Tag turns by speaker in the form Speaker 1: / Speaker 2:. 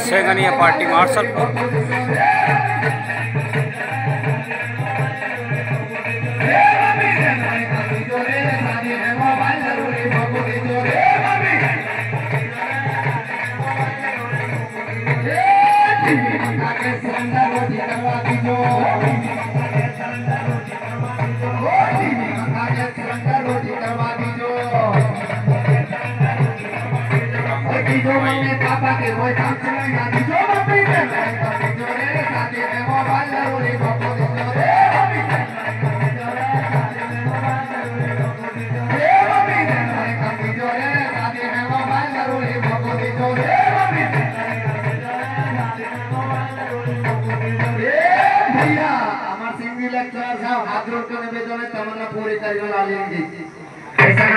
Speaker 1: सैगनिया party martial
Speaker 2: पापा के वो काम चलाएगा जो मम्मी ने जोरे साथी में मोबाइल जरूरी बको जोरे मम्मी ने जोरे साथी में मोबाइल जरूरी बको जोरे मम्मी भैया हमार सिंधी लेक्चरर साहब हाथ जोड़ के निवेदन है तमन्ना पूरी करियो लाली जी।